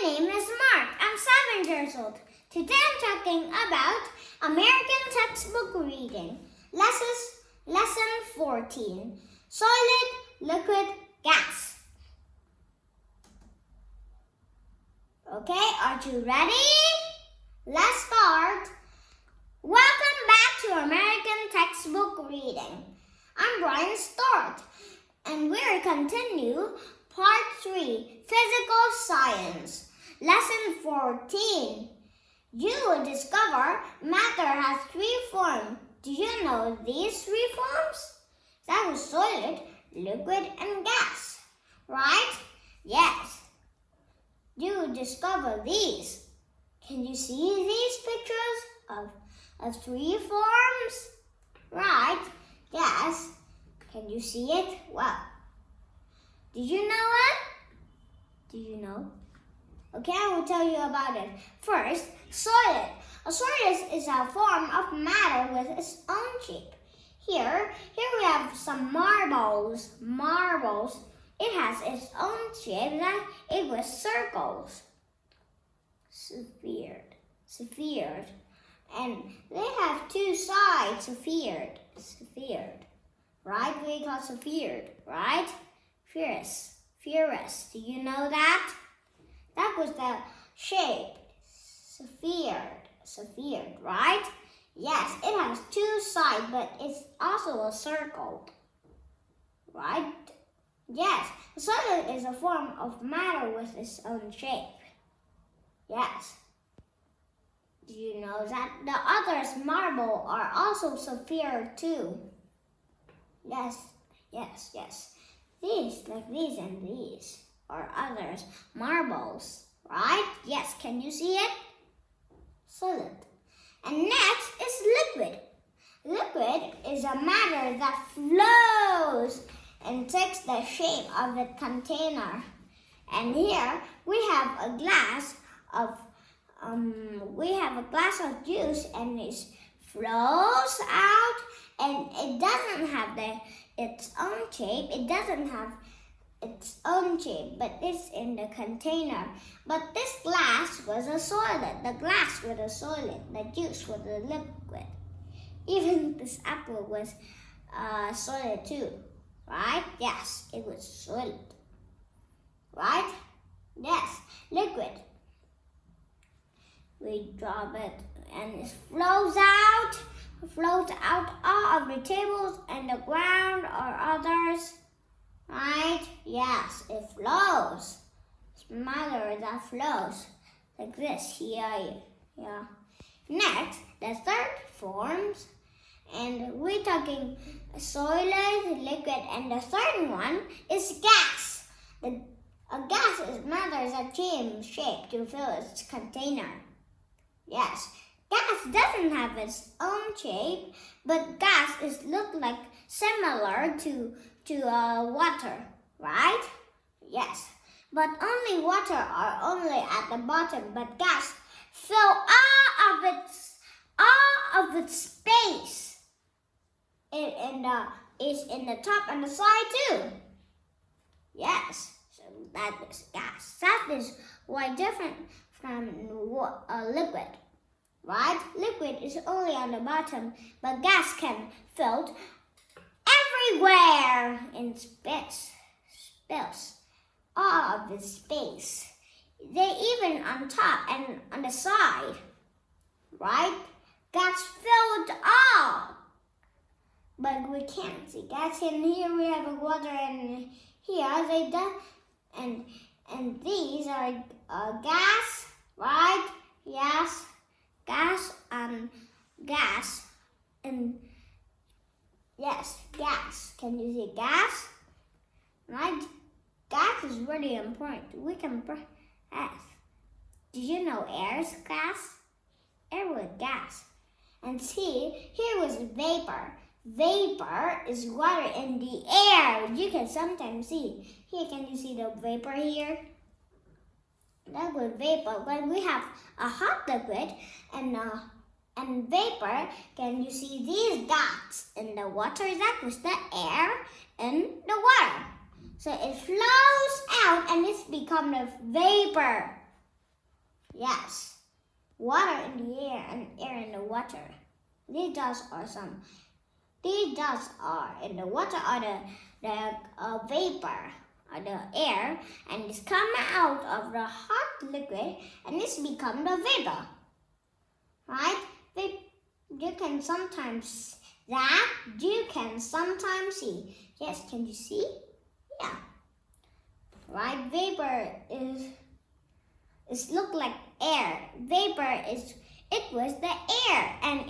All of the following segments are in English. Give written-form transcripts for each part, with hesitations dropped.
name is Mark. I'm 7 years old. Today I'm talking about American textbook reading. Lesson 14. Solid, liquid, gas. Okay, are you ready? Let's start. Welcome back to American textbook reading. I'm Brian Stewart, and we'll continue Part 3, Physical Science. Lesson 14. You will discover matter has 3 forms. Do you know these 3 forms? That is solid, liquid, and gas. Right? Yes. You will discover these. Can you see these pictures of 3 forms? Right? Yes. Can you see it? Well, did you know it? Do you know? Okay, I will tell you about it. First, solid. A solid is a form of matter with its own shape. Here we have some marbles. It has its own shape that it was circles. Sphered. And they have 2 sides, sphered. Right? We call sphered, right? Spheres. Do you know that? That was the shape. Sphered, right? Yes, it has 2 sides, but it's also a circle. Right? Yes, a solid is a form of matter with its own shape. Yes. Do you know that the others marble are also sphered too? Yes. These, like these and these, are others marbles, right? Yes, can you see it? Solid. And next is liquid. Liquid is a matter that flows and takes the shape of a container. And here we have a glass of juice, and it flows out, and it doesn't have its own shape. It doesn't have its own shape, but it's in the container. But this glass was a solid. The glass was a solid. The juice was a liquid. Even this apple was solid too, right? Yes, it was solid. Right? Yes, liquid. We drop it and it flows out all of the tables and the ground or others. Right? Yes, it flows. It's matter that flows like this here. Yeah. Next, the third forms, and we're talking solid, liquid, and the third one is gas. A gas is matter that changes shape to fill its container. Yes, gas doesn't have its own shape, but gas look like similar to water, right? Yes, but only water are only at the bottom, but gas fill all of its space. It's in the top and the side too. Yes, so that is gas. That is why different from liquid, right? Liquid is only on the bottom, but gas can fill everywhere in space. All of the space. They even on top and on the side, right? Gas filled all. But we can't see gas in here. We have water, and here they do, and these are gas, right? Yes, gas and gas, and yes, gas. Can you see gas? Right? Gas is really important. We can breathe. Did you know air is gas? Air was gas. And see, here was vapor. Vapor is water in the air. You can sometimes see. Here, can you see the vapor here? That was vapor. When we have a hot liquid and vapor, can you see these dots in the water? That was the air in the water. So it flows out and it's become a vapor. Yes. Water in the air and air in the water. These dots are in the water are the vapor or the air, and it's come out of the hot liquid and it's become the vapor. Right? You can sometimes see. Yes, can you see? Yeah. Right? Vapor is look like air. It was the air, and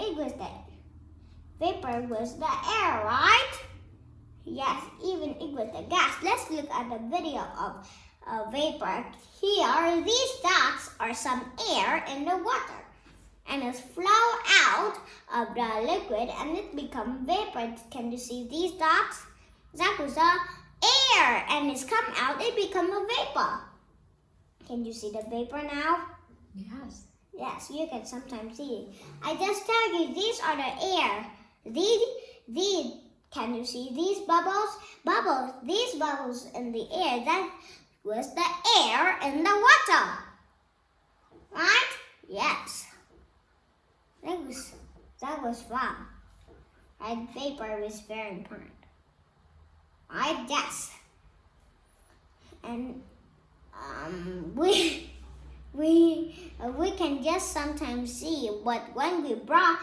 vapor was the air, right? Yes, even it was the gas. Let's look at the video of vapor. Here, these dots are some air in the water, and it's flow out of the liquid, and it become vapor. Can you see these dots? That was the air, and it's come out. It become a vapor. Can you see the vapor now? Yes. Yes, you can sometimes see it. I just tell you, these are the air. These, can you see these bubbles? These bubbles in the air, that was the air in the water. Right? Yes. That was fun. Right? Vapor is very important. Right? Yes. And we can just sometimes see, but when we breath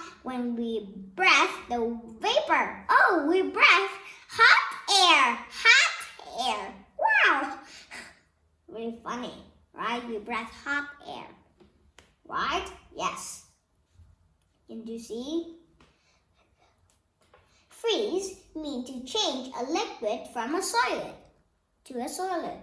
the vapor. Oh, we breath hot air. Wow, really funny, right? We breath hot air, right? Yes. Can you see? Freeze means to change a liquid from a solid to a solid,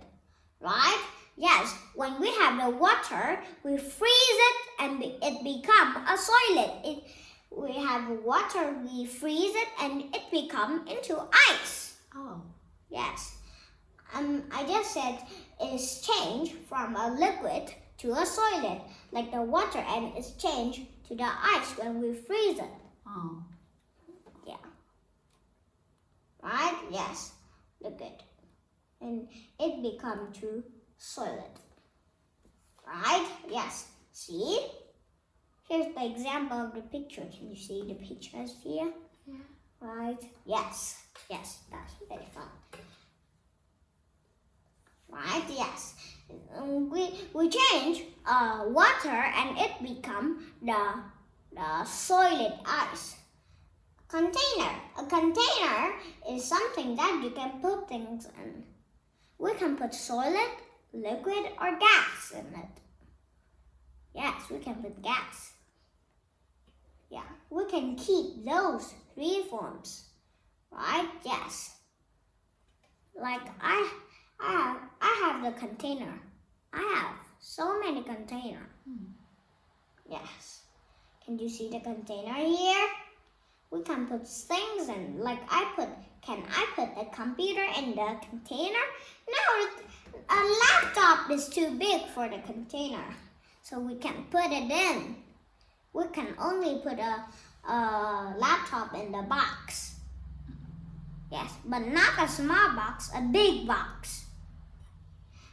right? Yes, when we have the water, we freeze it and it become a solid. We have water, we freeze it and it become into ice. Oh. Yes. I just said it's changed from a liquid to a solid, like the water, and it's changed to the ice when we freeze it. Oh. Yeah. Right? Yes. Look it. And it become to solid. Right? Yes. See? Here's the example of the picture. Can you see the pictures here? Yeah. Right? Yes. Yes, that's very fun. Right? Yes. We change water and it become the solid ice. Container. A container is something that you can put things in. We can put solid, liquid, or gas in it. Yes, we can put gas. Yeah, we can keep those three forms. Right? Yes. Like I have the container. I have so many containers. Yes. Can you see the container here? We can put things in. Like can I put the computer in the container? No, a laptop is too big for the container. So we can put it in. We can only put a laptop in the box. Yes, but not a small box, a big box.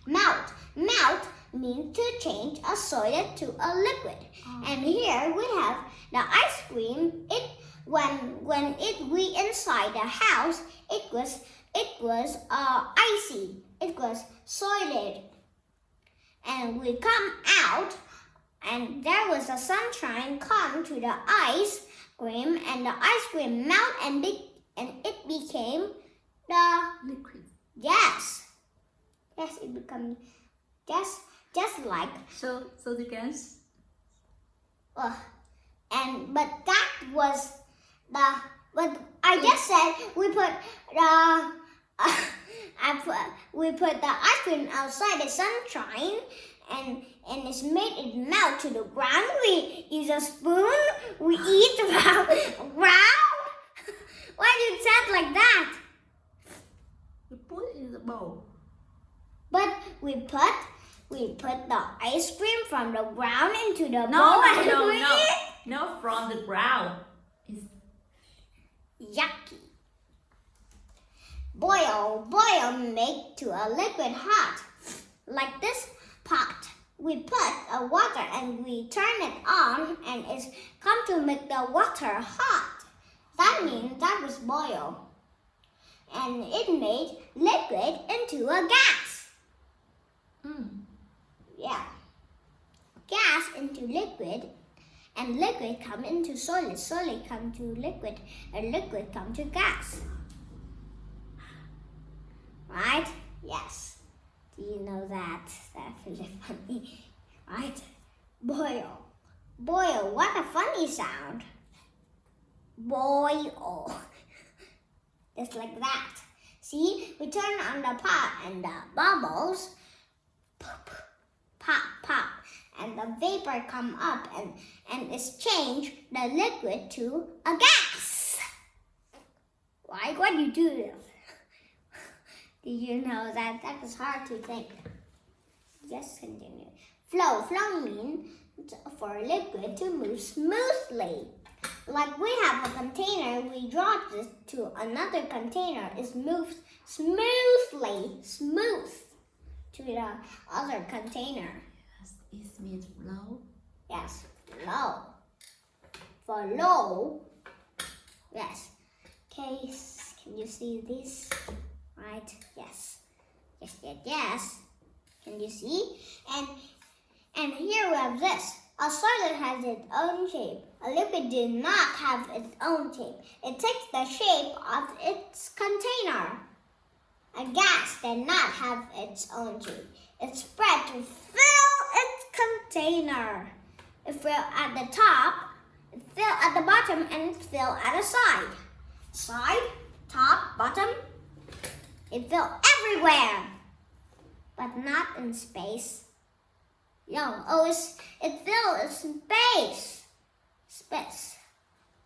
Melt. Melt means to change a solid to a liquid. Oh. And here we have the ice cream. When we inside the house, it was icy. It was solid. And we come out, and there was a sunshine come to the ice cream, and the ice cream melt, and it became the liquid. Yes. Yes, it became just like. So the gas. But that was but I just said we put we put the ice cream outside the sunshine, and it's made it melt to the ground. We use a spoon. We eat the ground. Why do you say like that? You put it in the bowl. But we put the ice cream from the ground into the bowl. No, from the ground. It's yucky. Boil make to a liquid hot. Like this pot. We put water and we turn it on and it's come to make the water hot. That means that was boil. And it made liquid into a gas. Yeah. Gas into liquid and liquid come into solid. Solid come to liquid and liquid come to gas. Right? Yes. Do you know that? That's really funny. Right? Boil. Boil. What a funny sound. Boil. Just like that. See? We turn on the pot and the bubbles pop, pop, pop. And the vapor come up and it's changed the liquid to a gas. Why? Why do you do this? Did you know that? That was hard to think. Just continue. Flow. Flow means for liquid to move smoothly. Like we have a container, we drop this to another container. It moves smoothly, smooth to the other container. Yes, it means flow. Yes, flow. For low, yes. Okay, can you see this? Right, yes. Yes, yes, yes. Can you see? And here we have this. A solid has its own shape. A liquid did not have its own shape. It takes the shape of its container. A gas did not have its own shape. It spread to fill its container. It filled at the top, it filled at the bottom, and it filled at the side. Side, top, bottom. It filled everywhere, but not in space. It filled in space. Space.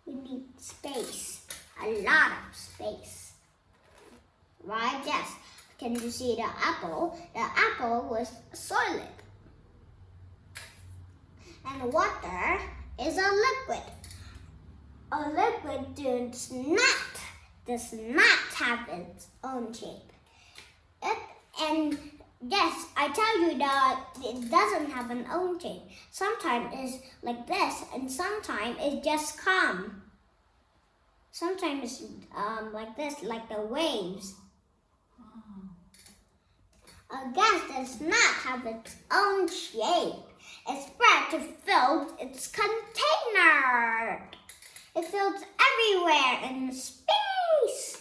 We need space. A lot of space. Right? Yes. Can you see the apple? The apple was solid. And water is a liquid. A liquid does not have its own shape. Yes, I tell you that it doesn't have an own shape. Sometimes it's like this, and sometimes it just calm. Sometimes it's like this, like the waves. A gas does not have its own shape. It spread to fill its container. It fills everywhere in space.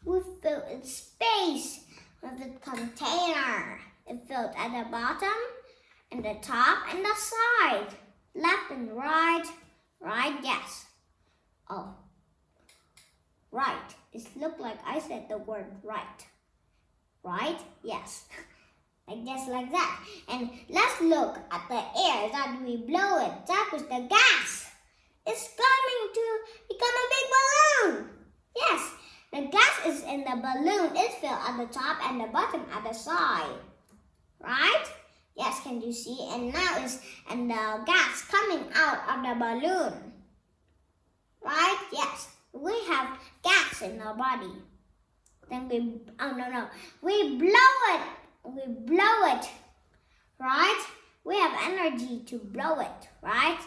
We fill its space with the container. It filled at the bottom, and the top, and the side. Left and right. Right, yes. Oh. Right. It looked like I said the word right. Right? Yes. Just like that. And let's look at the air that we blow it. That was the gas. It's coming to become a big balloon. Yes. The gas is in the balloon. It's filled at the top and the bottom at the side. Right? Yes, can you see? And now and the gas coming out of the balloon. Right? Yes. We have gas in our body. Then we blow it. We blow it. Right? We have energy to blow it. Right?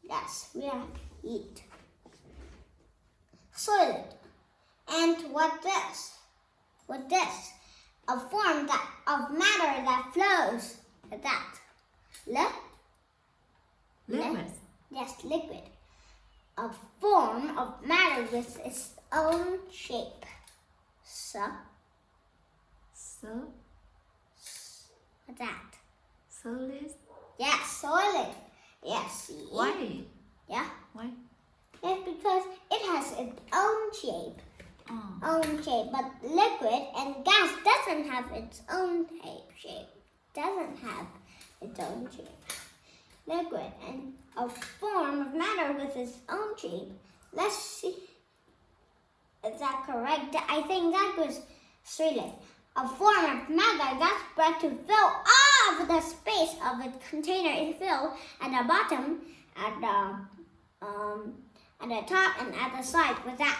Yes, we have heat. Solid. And what this? What this? A form of matter that flows. That. Liquid. Yes, liquid. A form of matter with its own shape. What's that? Solid. Yes, solid. Yes, see? Why? Yeah. Why? Yes, because it has its own shape. Own shape, but liquid and gas doesn't have its own shape. Doesn't have its own shape. Liquid and a form of matter with its own shape. Let's see. Is that correct? I think that was solid. A form of matter that's spread to fill all of the space of a container is filled at the bottom, at the top, and at the side with that.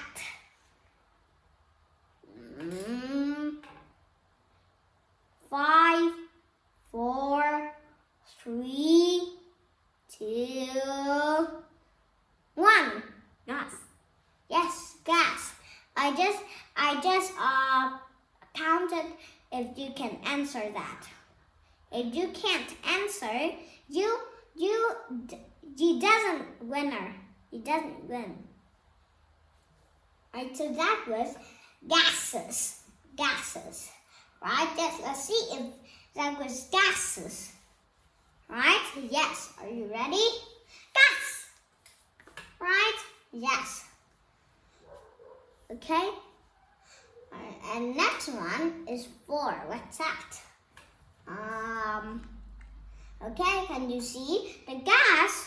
5, 4, 3, 2, 1. Gas. Yes, gas. I just counted if you can answer that. If you can't answer, you doesn't winner. You doesn't win. Right, so that was gases. Gases. Right? Yes, let's see if that was gases. Right? Yes. Are you ready? Gas. Right? Yes. Okay. And next one is 4. What's that? Okay, can you see the gas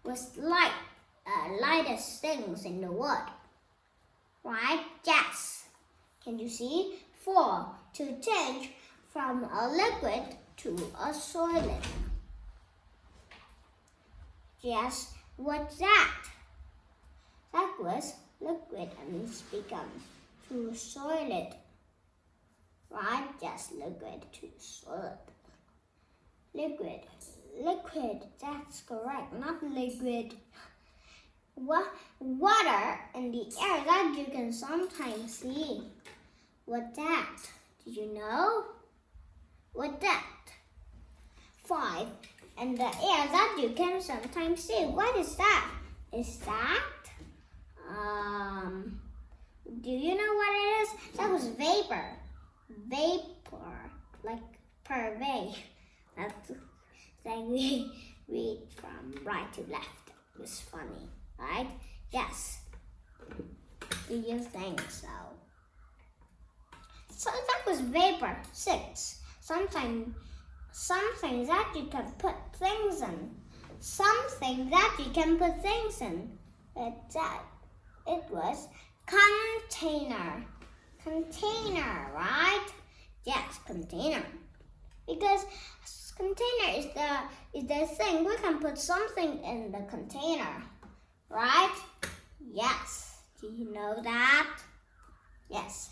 was lightest things in the world, right? Yes. Can you see 4 to change from a liquid to a solid? Yes. What's that? That was liquid and it's become to solid. Right? Just liquid to solid. Liquid. Liquid. That's correct. Not liquid. Water in the air that you can sometimes see. What that? Did you know? What that? 5. In the air that you can sometimes see. What is that? Is that? Do you know what it is? That was vapor. Vapor. Like purvey. That's like we read from right to left. It was funny, right? Yes. Do you think so? So that was vapor. 6. Something that you can put things in. Something that you can put things in. It was container. Container, right? Yes, container. Because container is the thing we can put something in the container, right? Yes. Do you know that? Yes.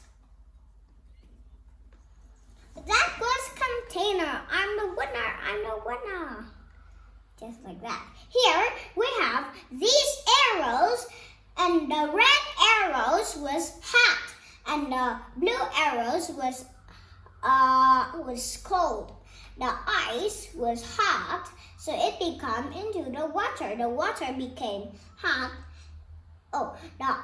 That was container. I'm the winner. I'm the winner. Just like that. Here we have these arrows, and the red arrows was hot, and the blue arrows was cold. The ice was hot, so it became into the water. The water became hot. Oh, if the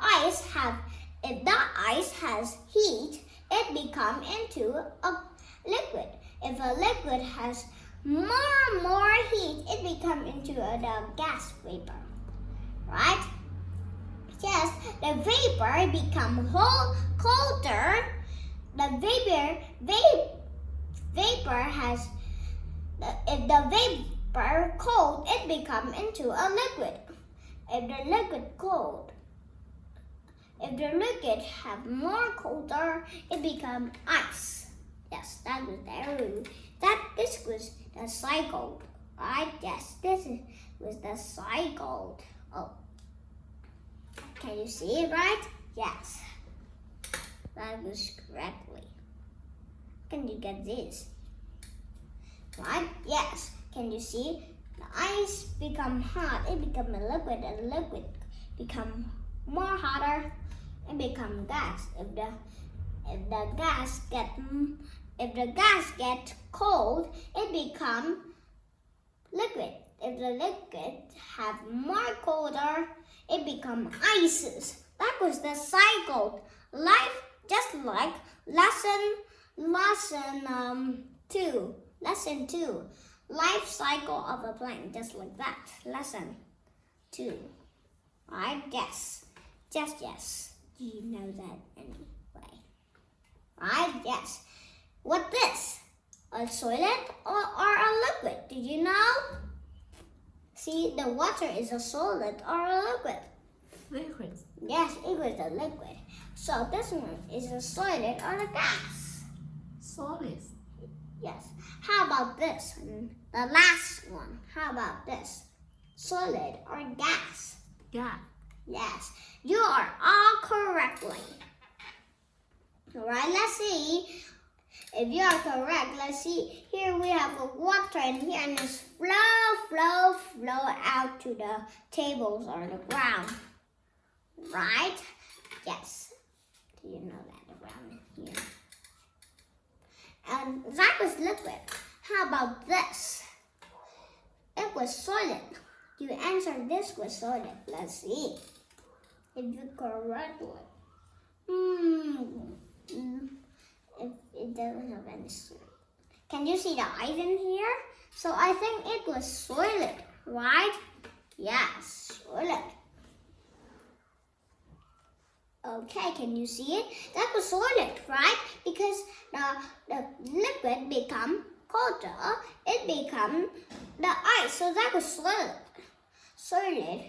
ice has heat, it becomes into a liquid. If a liquid has more heat, it becomes into the gas vapor. Right? Yes, the vapor become colder. The vapor has, if the vapor cold, it becomes into a liquid. If the liquid cold, if the liquid have more colder, it becomes ice. Yes, that was the arrow. This was the cycle, right? Yes, was the cycle. Oh, can you see it right? Yes, that was correctly. Can you get this? Right? Yes. Can you see? The ice become hot. It become a liquid, and the liquid become more hotter. It become gas. If the gas get cold, it become liquid. If the liquid have more colder, it become ices. That was the cycle. Life just like lesson 2. Lesson 2. Life cycle of a plane, just like that. Lesson 2. Right? Yes. Just yes. Do you know that anyway? Right? Yes. What this? A solid or a liquid? Did you know? See, the water is a solid or a liquid. Liquid. Yes, it was a liquid. So this one is a solid or a gas. Solid. Yes. How about this? The last one. How about this? Solid or gas? Gas. Yes. You are all correctly. Alright, let's see. If you are correct, let's see. Here we have a water and here and it's flow. flow out to the tables or the ground. Right? Yes. Do you know that the ground is here? And that was liquid. How about this? It was solid. You answered this was solid. Let's see if you correctly. If it doesn't have any solid. Can you see the eyes in here? So I think it was solid, right? Yes, solid. Okay, can you see it? That was solid, right? Because the liquid become colder, it become the ice. So that was solid. Solid,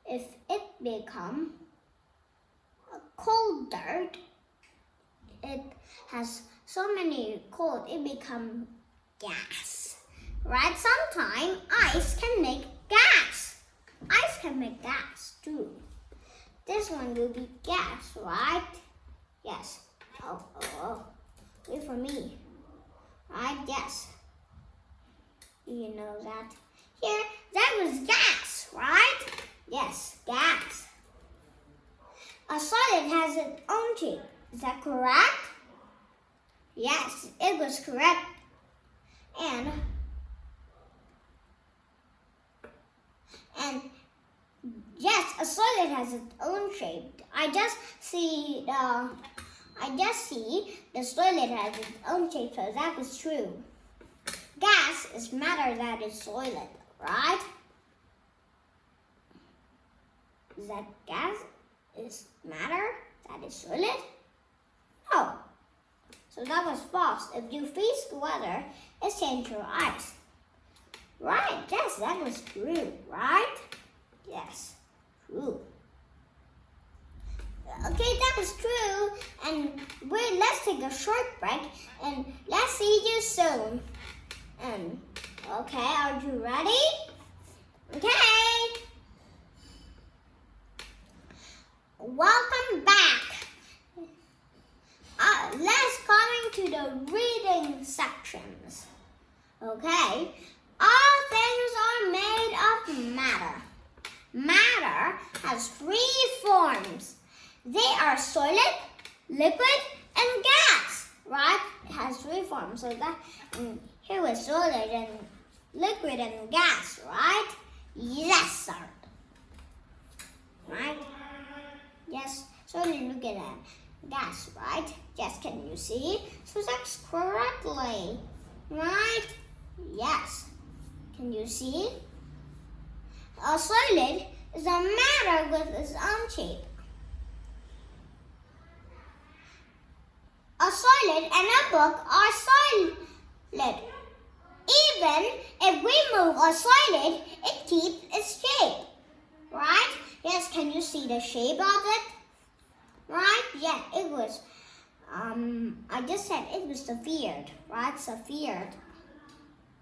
if it become colder, it has so many cold, it become gas, right? Sometimes ice can make gas. Ice can make gas too. This one will be gas, right? Yes. Oh. Wait for me. Right? Yes. Do you know that? Here, that was gas, right? Yes, gas. A solid has its own shape. Is that correct? Yes, it was correct. And yes, a solid has its own shape. I just see the solid has its own shape, so that was true. Gas is matter that is solid, right? Is that gas is matter that is solid? Oh, so that was false. If you freeze water, it changes your ice. Right, yes, that was true, right? Yes, true. Okay, that was true. And let's take a short break and let's see you soon. Okay, are you ready? Okay. Welcome back. Let's come into the reading sections. Okay. All things are made of matter. Matter has 3 forms. They are solid, liquid, and gas. Right? It has 3 forms. So that here was solid and liquid and gas. Right? Yes, sir. Right? Yes. Solid, liquid, and gas. Right? Yes. Can you see? So that's correctly. Right? Yes. Can you see? A solid is a matter with its own shape. A solid and a book are solid. Even if we move a solid, it keeps its shape. Right? Yes, can you see the shape of it? Right? Yeah, it was. I just said it was sphered. Right? Sphered.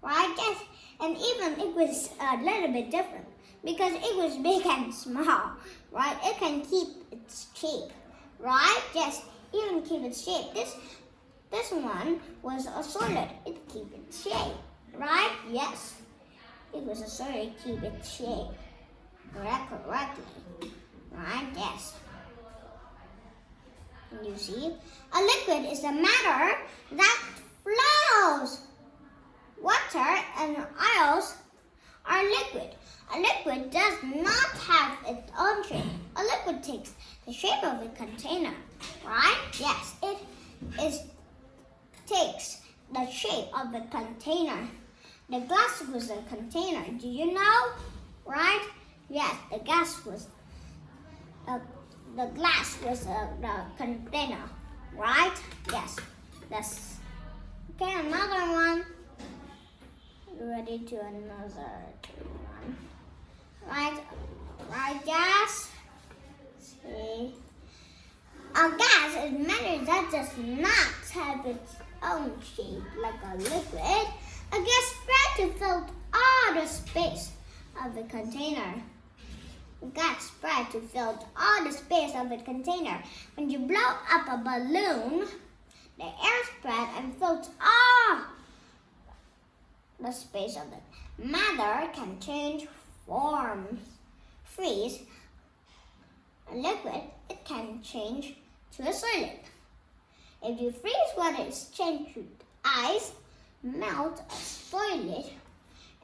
Right? Yes. And even it was a little bit different because it was big and small. Right? It can keep its shape. Right? Yes. Even keep its shape. This one was a solid. It keep its shape. Right? Yes. It was a solid. Keep its shape. Correctly. Right? Yes. Can you see? A liquid is a matter that flows. Water and oils are liquid. A liquid does not have its own shape. A liquid takes the shape of a container. Right? Yes, takes the shape of a container. The glass was a container. Do you know? Right? Yes, the glass was the container. Right? Yes. That's okay. Another one. Ready to another one. Right, gas. See. A gas is matter that does not have its own shape like a liquid. A gas spread to fill all the space of the container. A gas spread to fill all the space of the container. When you blow up a balloon, the air spread and fills all the space of it. Matter can change forms. Freeze a liquid, it can change to a solid. If you freeze water, it's changed to ice, melt a solid,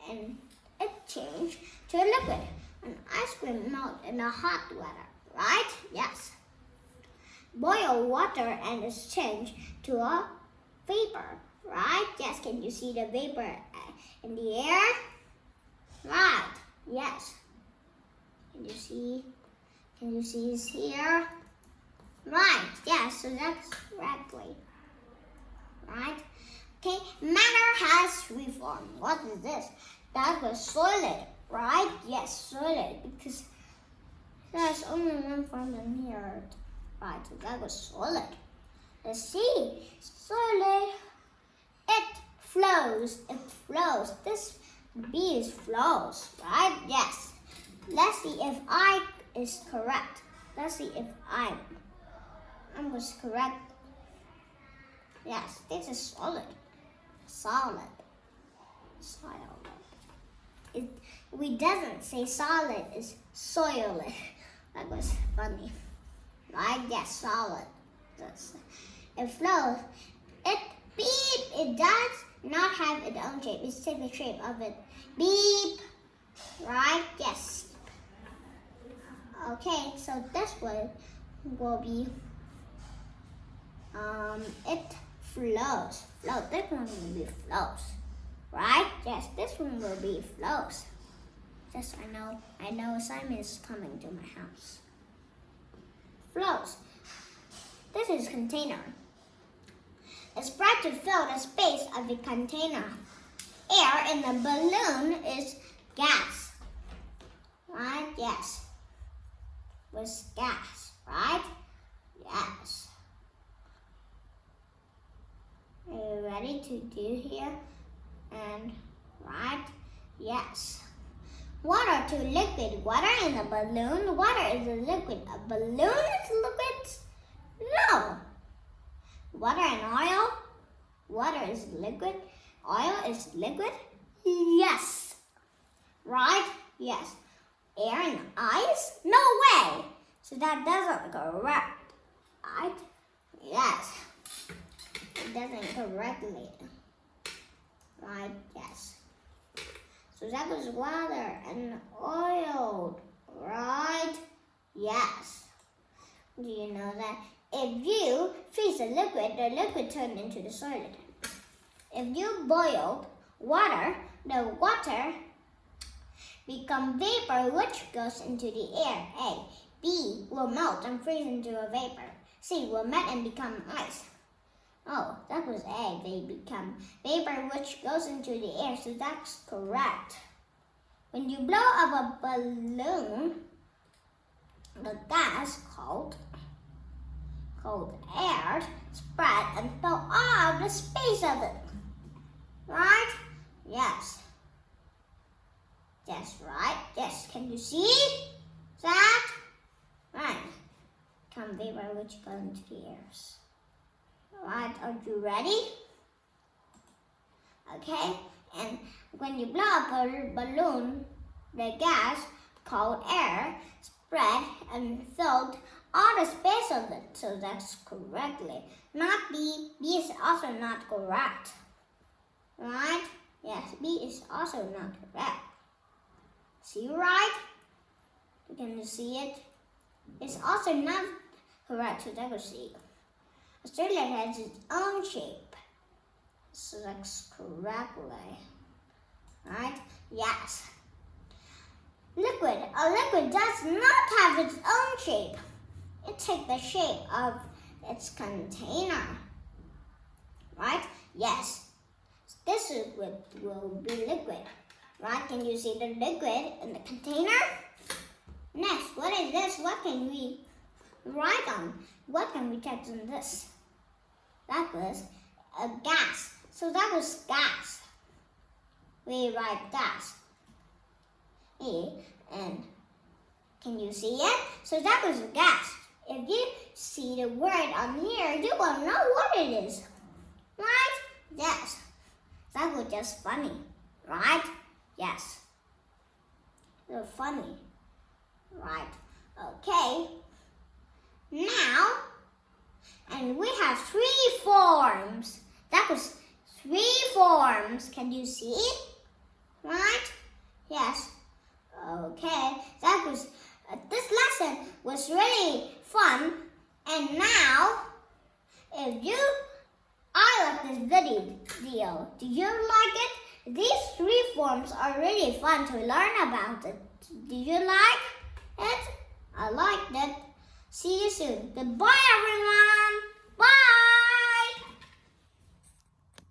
and it changed to a liquid. An ice cream melt in a hot water, right? Yes. Boil water and it's changed to a vapor, right? Yes. Can you see the vapor in the air? Right. Yes. Can you see it's here? Right. Yes. So that's correctly. Right. Okay. Matter has three forms. What is this? That was solid, right? Yes, solid, because there's only one form in here. Right, so that was solid. Let's see. Solid. It flows. It flows. This B is flows, right? Yes. Let's see if I is correct. Let's see if I was correct. Yes, this is solid. Solid. We doesn't say solid, it's soiled. That was funny. Right? Yes, solid. It flows. It beep. It does not have its own shape. It's take the shape of it. Beep. Right? Yes. Okay, so this one will be it flows. Flow. This one will be flows. Right? Yes, this one will be flows. Yes, I know Simon is coming to my house. Flows. This is container. It's spread to fill the space of the container. Air in the balloon is gas. Right? Yes. Was gas, right? Yes. Are you ready to do here? And right? Yes. Water to liquid. Water in a balloon. Water is a liquid. A balloon is liquid? No. Water and oil. Water is liquid. Oil is liquid? Yes. Right? Yes. Air and ice? No way. So that doesn't correct. Right? Yes. It doesn't correctly. Right? Yes. So that was water and oil, right? Yes. Do you know that if you freeze a liquid, the liquid turns into the solid. If you boil water, the water becomes vapor, which goes into the air. A. B will melt and freeze into a vapor. C will melt and become ice. Oh, that was A. They become vapor which goes into the air, so that's correct. When you blow up a balloon, the gas called air spread and fill all the space of it. Right? Yes. That's right. Yes. Can you see that? Right. Become vapor which goes into the air. Right, are you ready? Okay, and when you blow up a balloon, the gas called air spread and filled all the space of it. So that's correctly. Not B. B is also not correct. Right? Yes, B is also not correct. See right? Can you see it? It's also not correct, so that was C. A solid has its own shape. So that's correctly. Right? Yes. Liquid. A liquid does not have its own shape. It takes the shape of its container. Right? Yes. This liquid will be liquid. Right? Can you see the liquid in the container? Next, what is this? What can we write on? What can we text on this? That was a gas. So that was gas. We write gas. And can you see it? So that was gas. If you see the word on here, you will know what it is. Right? Yes. That was just funny. Right? Yes. They're funny. Right. Okay. Now, and we have 3 forms. That was 3 forms. Can you see it? Right? Yes. Okay. That was this lesson was really fun. And now, I like this video. Do you like it? These 3 forms are really fun to learn about it. Do you like it? I liked it. See you soon. Goodbye, everyone. Bye.